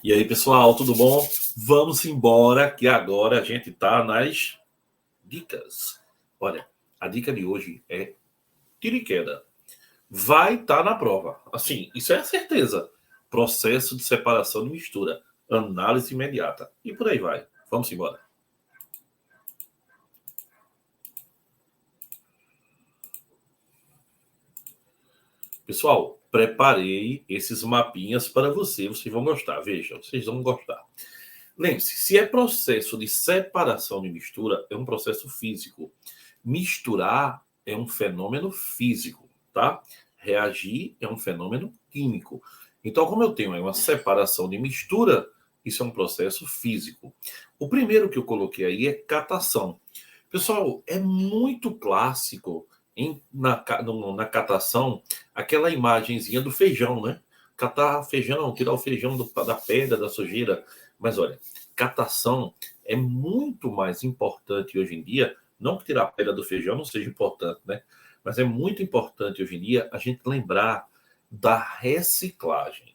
E aí, pessoal, tudo bom? Vamos embora, que agora a gente tá nas dicas. Olha, a dica de hoje é tiro e queda. Vai estar na prova. Assim, isso é a certeza. Processo de separação de mistura. Análise imediata. E por aí vai. Vamos embora. Pessoal, preparei esses mapinhas para você. Vocês vão gostar. Vejam, vocês vão gostar. Lembre-se, se é processo de separação de mistura, é um processo físico. Misturar é um fenômeno físico, tá? Reagir é um fenômeno químico. Então, como eu tenho uma separação de mistura, isso é um processo físico. O primeiro que eu coloquei aí é catação. Pessoal, é muito clássico na catação aquela imagenzinha do feijão, né? Catar feijão, tirar o feijão da pedra, da sujeira. Mas olha, catação é muito mais importante hoje em dia, não que tirar a pedra do feijão não seja importante, né? Mas é muito importante hoje em dia a gente lembrar da reciclagem,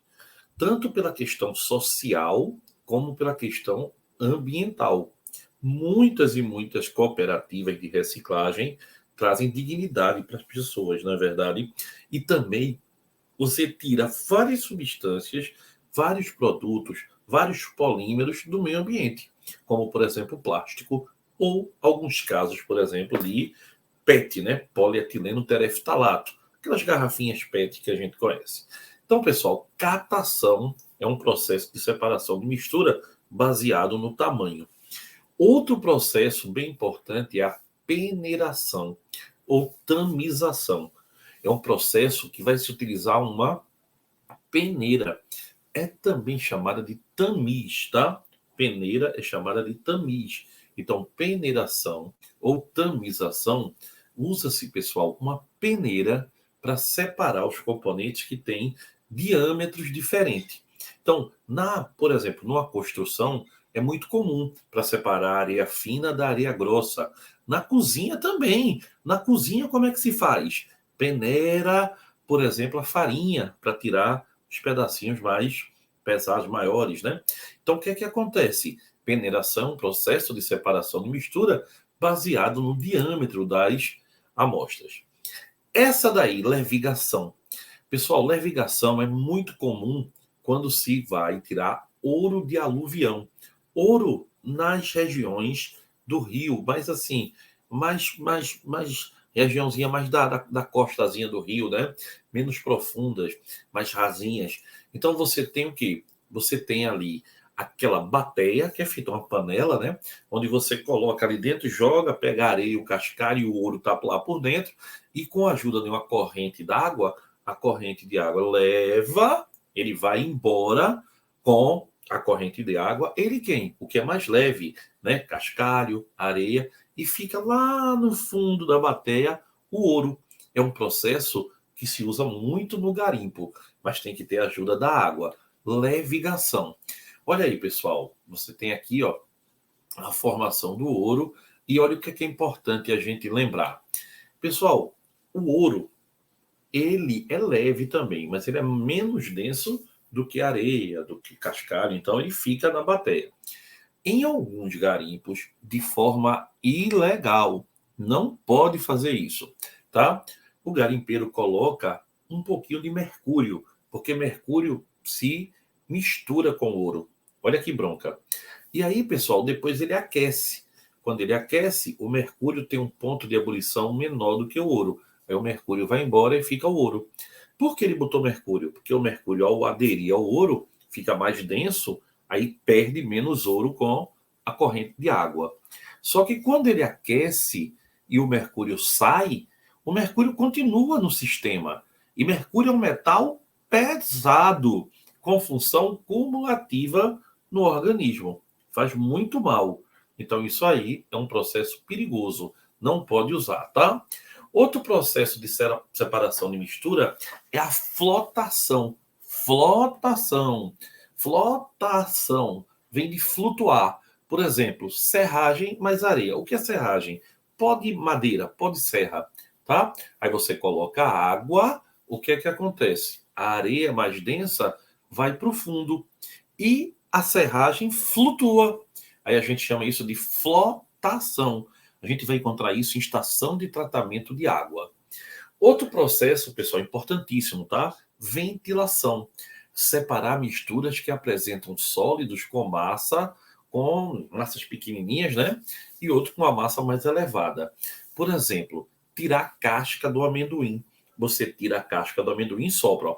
tanto pela questão social como pela questão ambiental. Muitas e muitas cooperativas de reciclagem trazem dignidade para as pessoas, não é verdade? E também você tira várias substâncias, vários produtos, vários polímeros do meio ambiente, como, por exemplo, plástico, ou alguns casos, por exemplo, de PET, né? Polietileno tereftalato, aquelas garrafinhas PET que a gente conhece. Então, pessoal, catação é um processo de separação de mistura baseado no tamanho. Outro processo bem importante é a peneiração ou tamização. É um processo que vai se utilizar uma peneira. É também chamada de tamiz, tá? Peneira é chamada de tamiz. Então, peneiração ou tamização, usa-se, pessoal, uma peneira para separar os componentes que têm diâmetros diferentes. Então, por exemplo, numa construção, é muito comum para separar a areia fina da areia grossa. Na cozinha também. Na cozinha, como é que se faz? Peneira, por exemplo, a farinha para tirar os pedacinhos mais pesados, maiores, né? Então, o que é que acontece? Peneiração, processo de separação de mistura baseado no diâmetro das amostras. Essa daí, levigação. Pessoal, levigação é muito comum quando se vai tirar ouro de aluvião. Ouro nas regiões do rio, mas assim, mais regiãozinha mais da costazinha do rio, né? Menos profundas, mais rasinhas. Então você tem o quê? Você tem ali aquela bateia, que é feita uma panela, né? Onde você coloca ali dentro, joga, pega a areia, o cascalho e o ouro tá lá por dentro, e com a ajuda de uma corrente d'água, a corrente de água leva, ele vai embora com a corrente de água, ele quem? O que é mais leve, né? Cascalho, areia, e fica lá no fundo da bateia o ouro. É um processo que se usa muito no garimpo, mas tem que ter a ajuda da água. Levigação. Olha aí, pessoal, você tem aqui, ó, a formação do ouro, e olha o que é importante a gente lembrar. Pessoal, o ouro, ele é leve também, mas ele é menos denso do que areia, do que cascalho, então ele fica na bateia. Em alguns garimpos, de forma ilegal, não pode fazer isso, tá? O garimpeiro coloca um pouquinho de mercúrio, porque mercúrio se mistura com ouro. Olha que bronca. E aí, pessoal, depois ele aquece. Quando ele aquece, o mercúrio tem um ponto de ebulição menor do que o ouro. Aí o mercúrio vai embora e fica o ouro. Por que ele botou mercúrio? Porque o mercúrio, ao aderir ao ouro, fica mais denso, aí perde menos ouro com a corrente de água. Só que quando ele aquece e o mercúrio sai, o mercúrio continua no sistema. E mercúrio é um metal pesado, com função cumulativa no organismo. Faz muito mal. Então, isso aí é um processo perigoso. Não pode usar, tá? Outro processo de separação de mistura é a flotação. Flotação. Flotação. Vem de flutuar. Por exemplo, serragem mais areia. O que é serragem? Pó de madeira, pó de serra, tá? Aí você coloca água, o que é que acontece? A areia mais densa vai para o fundo. e a serragem flutua. Aí a gente chama isso de flotação. A gente vai encontrar isso em estação de tratamento de água. Outro processo, pessoal, importantíssimo, tá? Ventilação. Separar misturas que apresentam sólidos com massas pequenininhas, né? E outro com a massa mais elevada. Por exemplo, tirar a casca do amendoim. Você tira a casca do amendoim e sopra, ó.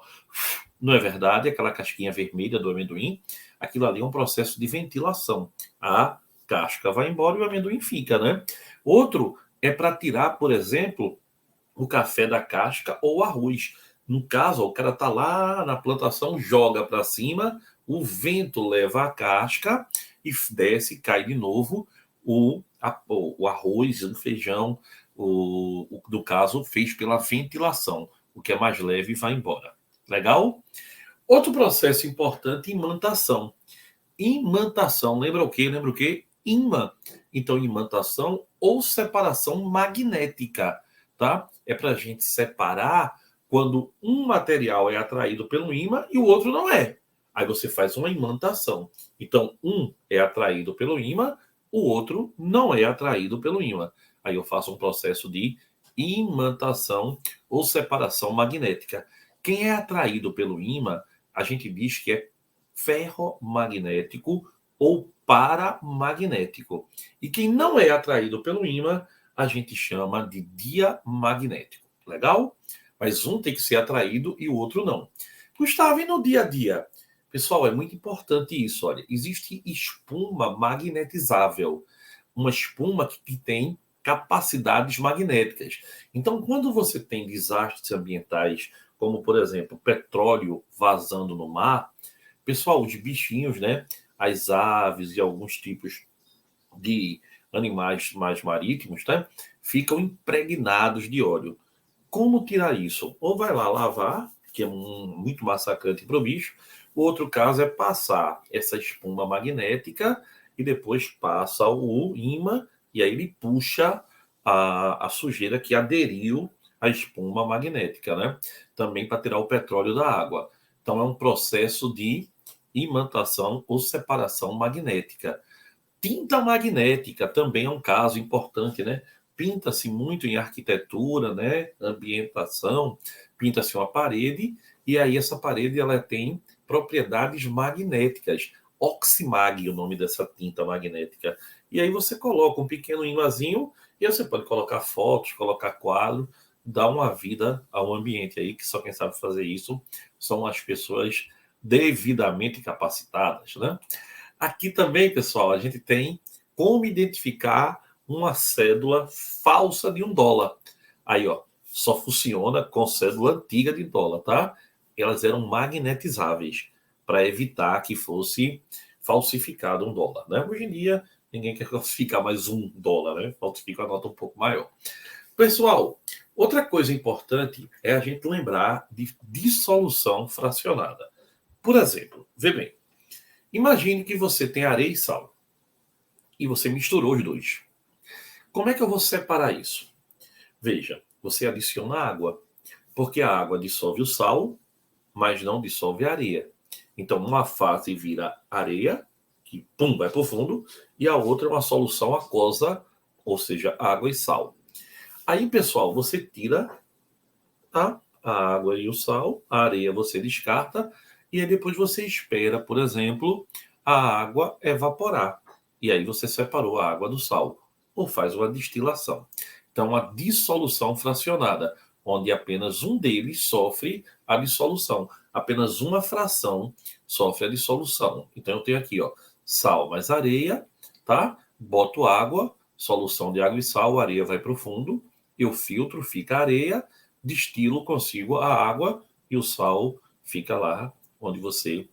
Não é verdade? Aquela casquinha vermelha do amendoim, aquilo ali é um processo de ventilação. A casca vai embora e o amendoim fica, né? Outro é para tirar, por exemplo, o café da casca ou arroz. No caso, o cara tá lá na plantação, joga para cima, o vento leva a casca e desce, cai de novo o arroz, o feijão, no caso, fez pela ventilação. O que é mais leve vai embora. Legal? Outro processo importante, imantação. Imantação, lembra o quê? Lembra o quê? Imã. Então, imantação ou separação magnética, tá? É para a gente separar quando um material é atraído pelo ímã e o outro não é. Aí você faz uma imantação. Então, um é atraído pelo ímã, o outro não é atraído pelo ímã. Aí eu faço um processo de imantação ou separação magnética. Quem é atraído pelo ímã, a gente diz que é ferromagnético ou paramagnético. E quem não é atraído pelo ímã, a gente chama de diamagnético. Legal? Mas um tem que ser atraído e o outro não. Gustavo, e no dia a dia? Pessoal, é muito importante isso. Olha, existe espuma magnetizável. Uma espuma que tem capacidades magnéticas. Então, quando você tem desastres ambientais, como, por exemplo, petróleo vazando no mar, pessoal, os bichinhos, né? As aves e alguns tipos de animais mais marítimos, né? Ficam impregnados de óleo. Como tirar isso? Ou vai lá lavar, que é muito massacrante para o bicho. O outro caso é passar essa espuma magnética e depois passa o ímã e aí ele puxa a sujeira que aderiu à espuma magnética, né? Também para tirar o petróleo da água. Então é um processo de imantação ou separação magnética. Tinta magnética também é um caso importante, né? Pinta-se muito em arquitetura, né? Ambientação, pinta-se uma parede e aí essa parede ela tem propriedades magnéticas. Oximag, o nome dessa tinta magnética. E aí você coloca um pequeno imãzinho e você pode colocar fotos, colocar quadro, dar uma vida ao ambiente aí, que só quem sabe fazer isso são as pessoas devidamente capacitadas, né? Aqui também, pessoal, a gente tem como identificar uma cédula falsa de $1. Aí, ó, só funciona com cédula antiga de dólar, tá? Elas eram magnetizáveis para evitar que fosse falsificado $1, né? Hoje em dia, ninguém quer falsificar mais $1, né? Falsifica a nota um pouco maior. Pessoal, outra coisa importante é a gente lembrar de dissolução fracionada. Por exemplo, vê bem, imagine que você tem areia e sal e você misturou os dois. Como é que eu vou separar isso? Veja, você adiciona água, porque a água dissolve o sal, mas não dissolve a areia. Então, uma fase vira areia, que pum, vai para o fundo, e a outra é uma solução aquosa, ou seja, água e sal. Aí, pessoal, você tira a água e o sal, a areia você descarta, e aí depois você espera, por exemplo, a água evaporar. E aí você separou a água do sal, ou faz uma destilação. Então, a dissolução fracionada, onde apenas um deles sofre a dissolução. Apenas uma fração sofre a dissolução. Então, eu tenho aqui, ó, sal mais areia, tá? Boto água, solução de água e sal, a areia vai para o fundo, eu filtro, fica a areia, destilo, consigo a água e o sal fica lá onde você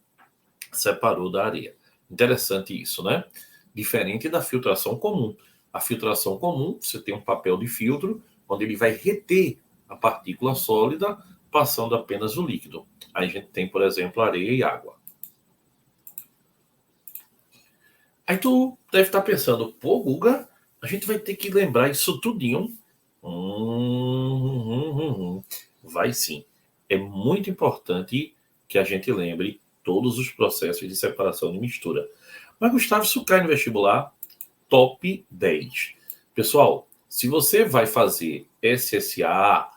separou da areia. Interessante isso, né? Diferente da filtração comum. A filtração comum, você tem um papel de filtro, onde ele vai reter a partícula sólida, passando apenas o líquido. Aí a gente tem, por exemplo, areia e água. Aí tu deve estar pensando, pô, Guga, a gente vai ter que lembrar isso tudinho. Vai sim. É muito importante que a gente lembre todos os processos de separação de mistura. Mas, Gustavo, isso cai no vestibular? Top 10. Pessoal, se você vai fazer SSA,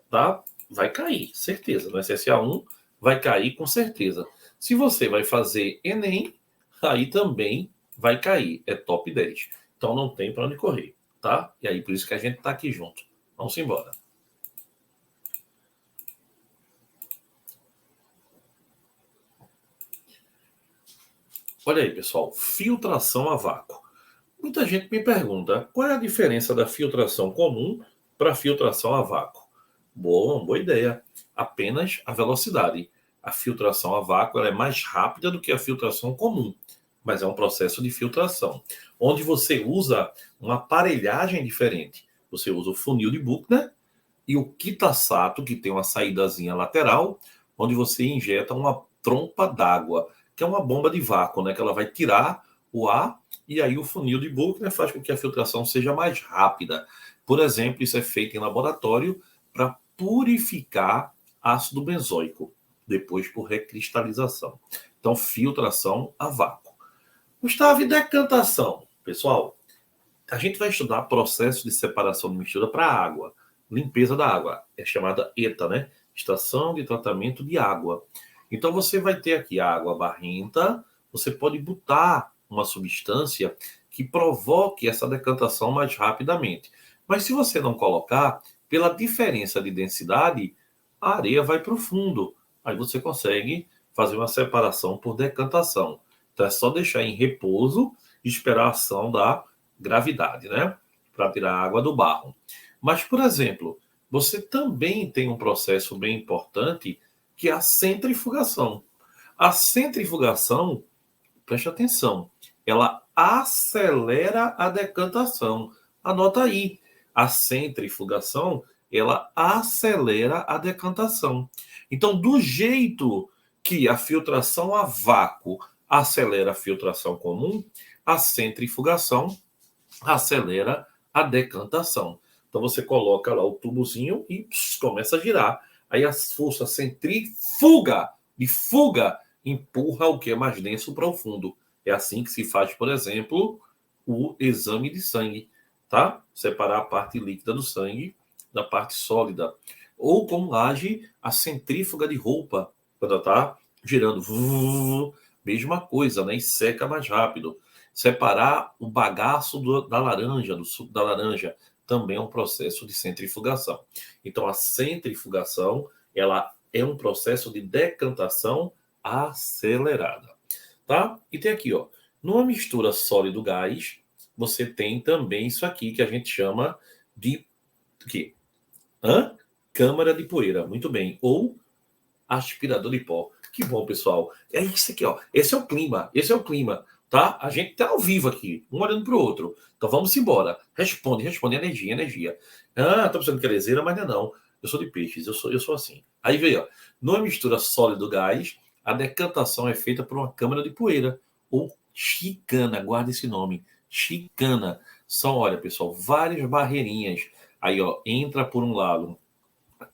tá? Vai cair, certeza. No SSA 1 vai cair com certeza. Se você vai fazer Enem, aí também vai cair. É top 10. Então não tem para onde correr, tá? E aí por isso que a gente tá aqui junto. Vamos embora. Olha aí, pessoal. Filtração a vácuo. Muita gente me pergunta qual é a diferença da filtração comum para a filtração a vácuo. Boa ideia. Apenas a velocidade. A filtração a vácuo ela é mais rápida do que a filtração comum, mas é um processo de filtração, onde você usa uma aparelhagem diferente. Você usa o funil de Buchner e o Kitasato, que tem uma saídazinha lateral, onde você injeta uma trompa d'água, que é uma bomba de vácuo, né? Que ela vai tirar o ar e aí o funil de Buchner faz com que a filtração seja mais rápida. Por exemplo, isso é feito em laboratório para purificar ácido benzoico, depois por recristalização. Então, filtração a vácuo. Gustavo, e decantação? Pessoal, a gente vai estudar processo de separação de mistura para água, limpeza da água. É chamada ETA, né? Estação de tratamento de água. Então, você vai ter aqui a água barrenta, você pode botar uma substância que provoque essa decantação mais rapidamente. Mas se você não colocar, pela diferença de densidade, a areia vai para o fundo. Aí você consegue fazer uma separação por decantação. Então é só deixar em repouso e esperar a ação da gravidade, né? Para tirar a água do barro. Mas, por exemplo, você também tem um processo bem importante que é a centrifugação. A centrifugação, preste atenção, ela acelera a decantação. Anota aí. A centrifugação, ela acelera a decantação. Então, do jeito que a filtração a vácuo acelera a filtração comum, a centrifugação acelera a decantação. Então, você coloca lá o tubozinho e começa a girar. Aí a força centrífuga de fuga empurra o que é mais denso para o fundo. É assim que se faz, por exemplo, o exame de sangue, tá? Separar a parte líquida do sangue da parte sólida. Ou como age a centrífuga de roupa, quando ela está girando. Mesma coisa, né? E seca mais rápido. Separar o bagaço da laranja, do suco da laranja, também é um processo de centrifugação. Então, a centrifugação, ela é um processo de decantação acelerada, tá? E tem aqui, ó, numa mistura sólido-gás, você tem também isso aqui que a gente chama de quê? Câmara de poeira, muito bem. Ou aspirador de pó. Que bom, pessoal. É isso aqui, ó. Esse é o clima, tá? A gente tá ao vivo aqui, um olhando pro outro. Então vamos embora. Responde, energia. Tô pensando que é lezeira, mas não. Eu sou de peixes, eu sou assim. Aí veio, ó. Numa mistura sólido-gás, a decantação é feita por uma câmara de poeira, ou chicana, guarda esse nome. Chicana. São, olha, pessoal, várias barreirinhas. Aí, ó, entra por um lado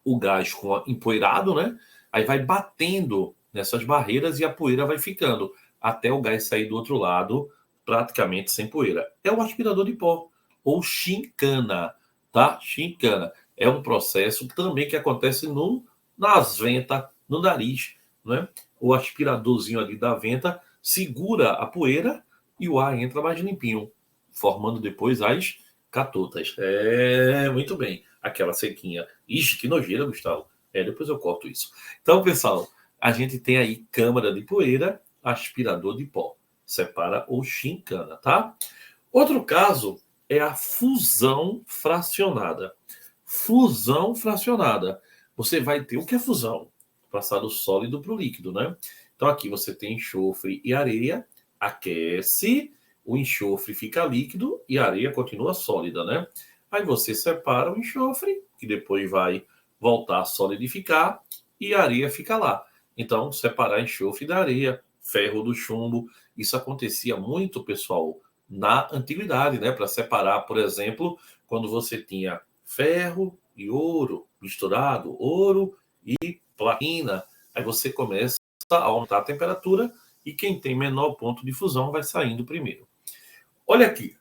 o gás empoeirado, né? Aí vai batendo nessas barreiras e a poeira vai ficando até o gás sair do outro lado praticamente sem poeira. É o aspirador de pó, ou chincana, tá? Chincana. É um processo também que acontece nas ventas, no nariz, né? O aspiradorzinho ali da venta segura a poeira e o ar entra mais limpinho, formando depois as catotas. Muito bem. Aquela sequinha. Ixi, que nojeira, Gustavo. Depois eu corto isso. Então, pessoal, a gente tem aí câmara de poeira, aspirador de pó. Separa ou chincana, tá? Outro caso é a fusão fracionada. Fusão fracionada. Você vai ter o que é fusão? Passar do sólido para o líquido, né? Então, aqui você tem enxofre e areia, aquece, o enxofre fica líquido e a areia continua sólida, né? Aí você separa o enxofre, que depois vai voltar a solidificar, e a areia fica lá. Então, separar enxofre da areia, ferro do chumbo, isso acontecia muito, pessoal, na antiguidade, né? Para separar, por exemplo, quando você tinha ferro e ouro misturado, ouro e platina, aí você começa a aumentar a temperatura e quem tem menor ponto de fusão vai saindo primeiro. Olha aqui.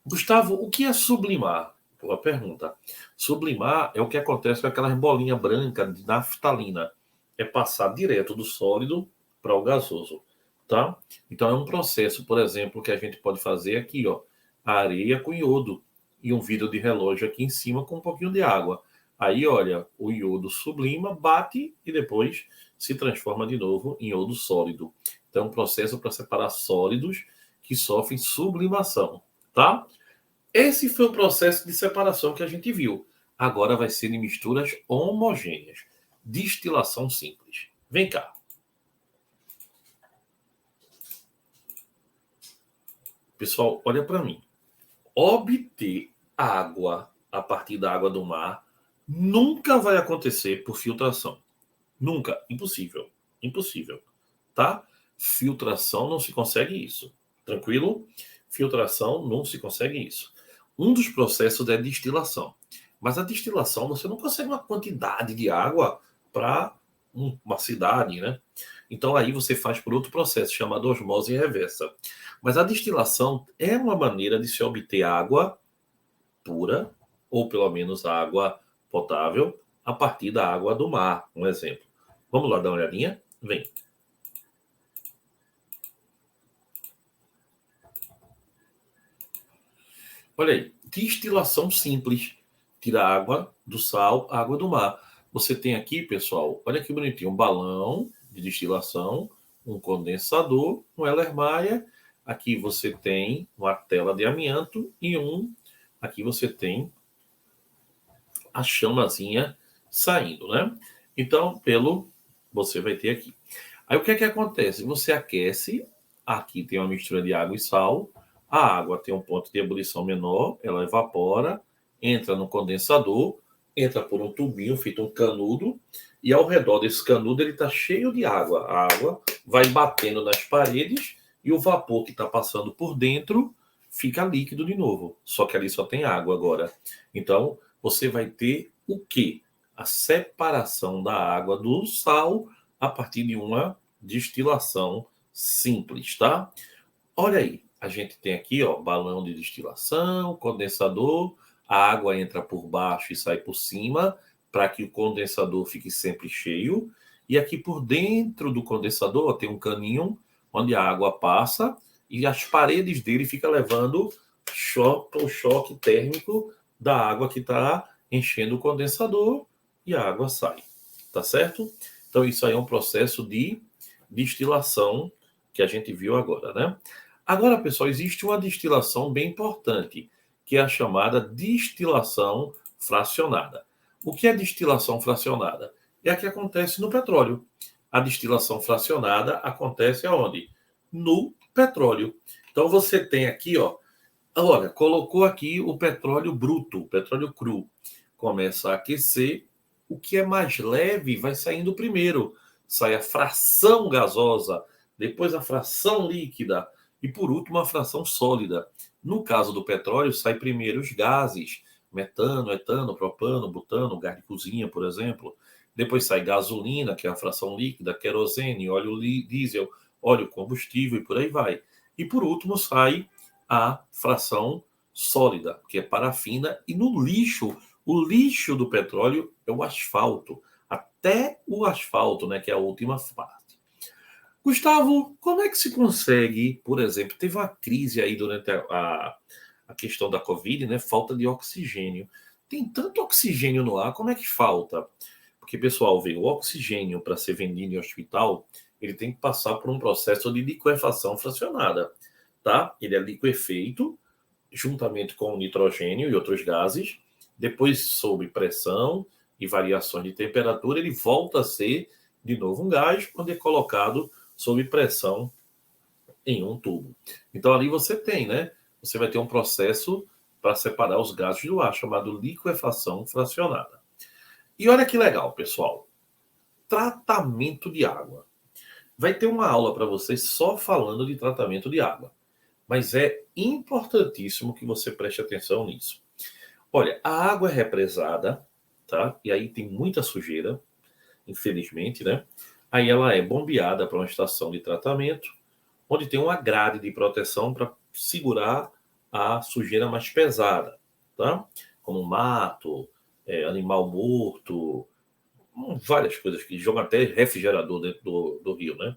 Gustavo, o que é sublimar? Boa pergunta. Sublimar é o que acontece com aquelas bolinhas brancas de naftalina. É passar direto do sólido para o gasoso, tá? Então é um processo, por exemplo, que a gente pode fazer aqui, ó, a areia com iodo e um vidro de relógio aqui em cima com um pouquinho de água. Aí, olha, o iodo sublima, bate e depois se transforma de novo em iodo sólido. Então é um processo para separar sólidos que sofrem sublimação, tá? Esse foi o processo de separação que a gente viu. Agora vai ser de misturas homogêneas. Destilação simples. Vem cá. Pessoal, olha para mim. Obter água a partir da água do mar nunca vai acontecer por filtração. Nunca. Impossível. Impossível. Tá? Filtração não se consegue isso. Tranquilo? Filtração não se consegue isso. Um dos processos é destilação. Mas a destilação, você não consegue uma quantidade de água para uma cidade, né? Então aí você faz por outro processo, chamado osmose reversa. Mas a destilação é uma maneira de se obter água pura, ou pelo menos água potável, a partir da água do mar, um exemplo. Vamos lá dar uma olhadinha? Vem. Olha aí, destilação simples. Tira a água do sal, a água do mar. Você tem aqui, pessoal, olha que bonitinho, um balão de destilação, um condensador, um Erlenmeyer. Aqui você tem uma tela de amianto e aqui você tem a chamazinha saindo, né? Então, você vai ter aqui. Aí o que é que acontece? Você aquece, aqui tem uma mistura de água e sal, a água tem um ponto de ebulição menor, ela evapora, entra no condensador, entra por um tubinho feito um canudo, e ao redor desse canudo ele está cheio de água. A água vai batendo nas paredes e o vapor que está passando por dentro fica líquido de novo. Só que ali só tem água agora. Então, você vai ter o quê? A separação da água do sal a partir de uma destilação simples, tá? Olha aí, a gente tem aqui, ó, balão de destilação, condensador, a água entra por baixo e sai por cima, para que o condensador fique sempre cheio. E aqui por dentro do condensador ó, tem um caninho onde a água passa e as paredes dele ficam levando o choque térmico da água que está enchendo o condensador e a água sai. Tá certo? Então, isso aí é um processo de destilação que a gente viu agora, né? Agora, pessoal, existe uma destilação bem importante, que é a chamada destilação fracionada. O que é destilação fracionada? É a que acontece no petróleo. A destilação fracionada acontece aonde? No petróleo. Então, você tem aqui, ó, olha, colocou aqui o petróleo bruto, o petróleo cru. Começa a aquecer, o que é mais leve vai saindo primeiro. Sai a fração gasosa, depois a fração líquida e, por último, a fração sólida. No caso do petróleo, sai primeiro os gases, metano, etano, propano, butano, gás de cozinha, por exemplo. Depois sai gasolina, que é a fração líquida, querosene, óleo diesel, óleo combustível e por aí vai. E, por último, sai a fração sólida, que é parafina, e no lixo, o lixo do petróleo é o asfalto, até o asfalto, né, que é a última parte. Gustavo, como é que se consegue, por exemplo, teve uma crise aí durante a questão da Covid, né, falta de oxigênio. Tem tanto oxigênio no ar, como é que falta? Porque, pessoal, vê, o oxigênio, para ser vendido em hospital, ele tem que passar por um processo de liquefação fracionada, tá? Ele é liquefeito, juntamente com o nitrogênio e outros gases, depois, sob pressão e variações de temperatura, ele volta a ser, de novo, um gás, quando é colocado sob pressão em um tubo. Então, ali você tem, né? Você vai ter um processo para separar os gases do ar, chamado liquefação fracionada. E olha que legal, pessoal. Tratamento de água. Vai ter uma aula para vocês só falando de tratamento de água. Mas é importantíssimo que você preste atenção nisso. Olha, a água é represada, tá? E aí tem muita sujeira, infelizmente, né? Aí ela é bombeada para uma estação de tratamento, onde tem uma grade de proteção para segurar a sujeira mais pesada, tá? Como mato, animal morto, várias coisas que jogam até refrigerador dentro do rio, né?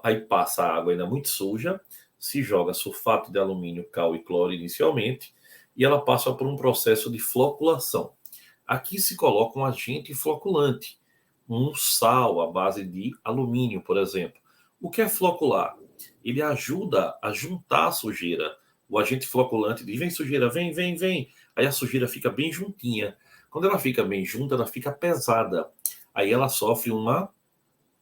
Aí passa a água ainda muito suja, se joga sulfato de alumínio, cal e cloro inicialmente, e ela passa por um processo de floculação. Aqui se coloca um agente floculante, um sal à base de alumínio, por exemplo. O que é flocular? Ele ajuda a juntar a sujeira. O agente floculante diz: vem sujeira, vem, vem, vem. Aí a sujeira fica bem juntinha. Quando ela fica bem junta, ela fica pesada. Aí ela sofre uma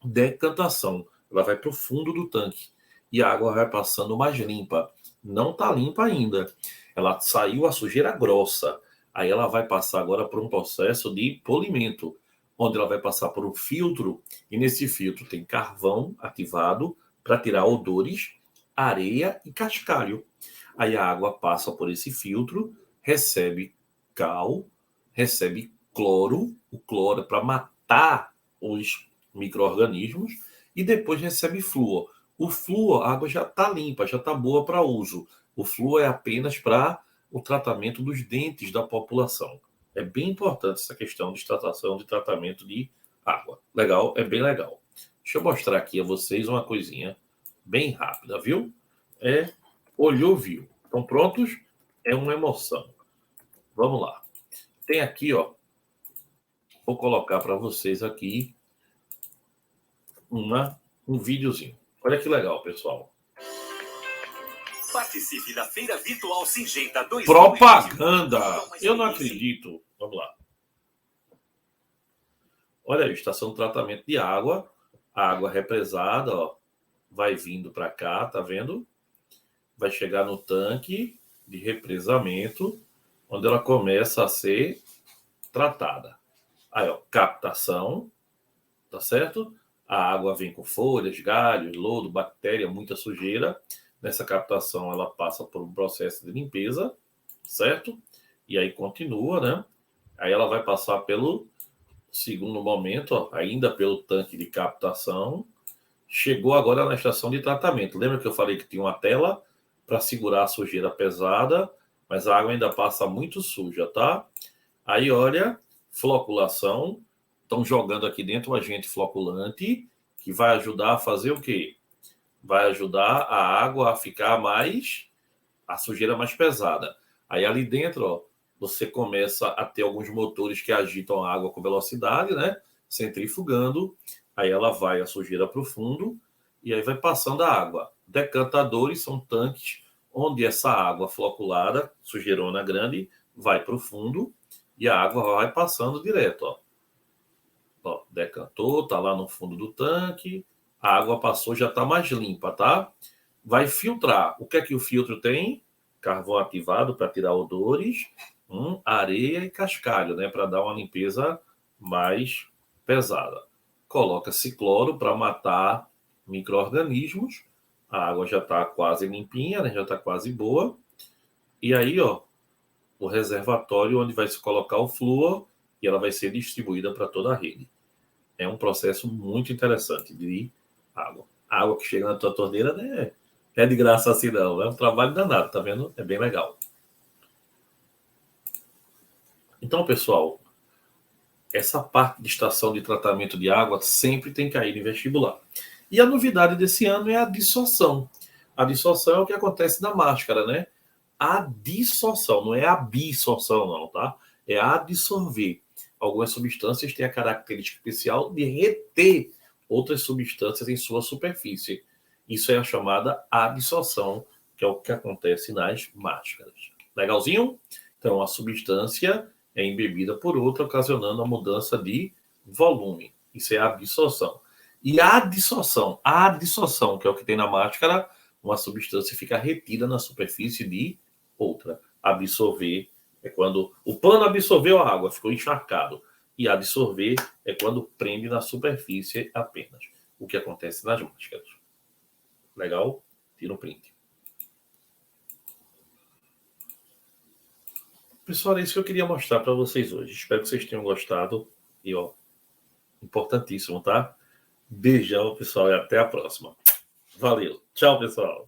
decantação. Ela vai para o fundo do tanque e a água vai passando mais limpa. Não está limpa ainda. Ela saiu a sujeira grossa. Aí ela vai passar agora por um processo de polimento, onde ela vai passar por um filtro, e nesse filtro tem carvão ativado para tirar odores, areia e cascalho. Aí a água passa por esse filtro, recebe cal, recebe cloro, o cloro é para matar os micro-organismos, e depois recebe flúor. O flúor, a água já está limpa, já está boa para uso. O flúor é apenas para o tratamento dos dentes da população. É bem importante essa questão de tratação, de tratamento de água. Legal? É bem legal. Deixa eu mostrar aqui a vocês uma coisinha bem rápida, viu? Olhou, viu. Estão prontos? É uma emoção. Vamos lá. Tem aqui, ó. Vou colocar para vocês aqui um videozinho. Olha que legal, pessoal. Participe da Feira Virtual Singenta 2020. Propaganda! Eu não acredito. Vamos lá. Olha aí, estação de tratamento de água. A água represada, ó, vai vindo para cá, tá vendo? Vai chegar no tanque de represamento, onde ela começa a ser tratada. Aí, ó, captação, tá certo? A água vem com folhas, galhos, lodo, bactéria, muita sujeira. Nessa captação, ela passa por um processo de limpeza, certo? E aí continua, né? Aí ela vai passar pelo segundo momento, ó, ainda pelo tanque de captação. Chegou agora na estação de tratamento. Lembra que eu falei que tinha uma tela para segurar a sujeira pesada, mas a água ainda passa muito suja, tá? Aí, olha, floculação. Estão jogando aqui dentro o agente floculante, que vai ajudar a fazer o quê? Vai ajudar a água a ficar a sujeira mais pesada. Aí ali dentro, ó, você começa a ter alguns motores que agitam a água com velocidade, né? Centrifugando. Aí ela vai a sujeira para o fundo e aí vai passando a água. Decantadores são tanques onde essa água floculada, sujeirona grande, vai para o fundo e a água vai passando direto, ó. Ó, decantou, tá lá no fundo do tanque, a água passou, já tá mais limpa, tá? Vai filtrar. O que é que o filtro tem? Carvão ativado para tirar odores, areia e cascalho, né? Para dar uma limpeza mais pesada. Coloca-se cloro para matar micro-organismos. A água já está quase limpinha, né? Já está quase boa. E aí, ó, o reservatório onde vai se colocar o flúor e ela vai ser distribuída para toda a rede. É um processo muito interessante de água. A água que chega na tua torneira, né? É de graça assim, não. É um trabalho danado, tá vendo? É bem legal. Então, pessoal, essa parte de estação de tratamento de água sempre tem caído em vestibular. E a novidade desse ano é a dissorção. A dissorção é o que acontece na máscara, né? A dissorção, não é a absorção, não, tá? É a dissolver. Algumas substâncias têm a característica especial de reter outras substâncias em sua superfície. Isso é a chamada adsorção, que é o que acontece nas máscaras. Legalzinho? Então, a substância é embebida por outra, ocasionando a mudança de volume. Isso é a absorção. E a adsorção, que é o que tem na máscara, uma substância fica retida na superfície de outra. Absorver é quando o pano absorveu a água, ficou encharcado. E adsorver é quando prende na superfície apenas. O que acontece nas máscaras. Legal? Tira um print. Pessoal, é isso que eu queria mostrar para vocês hoje. Espero que vocês tenham gostado. E, ó, importantíssimo, tá? Beijão, pessoal, e até a próxima. Valeu. Tchau, pessoal.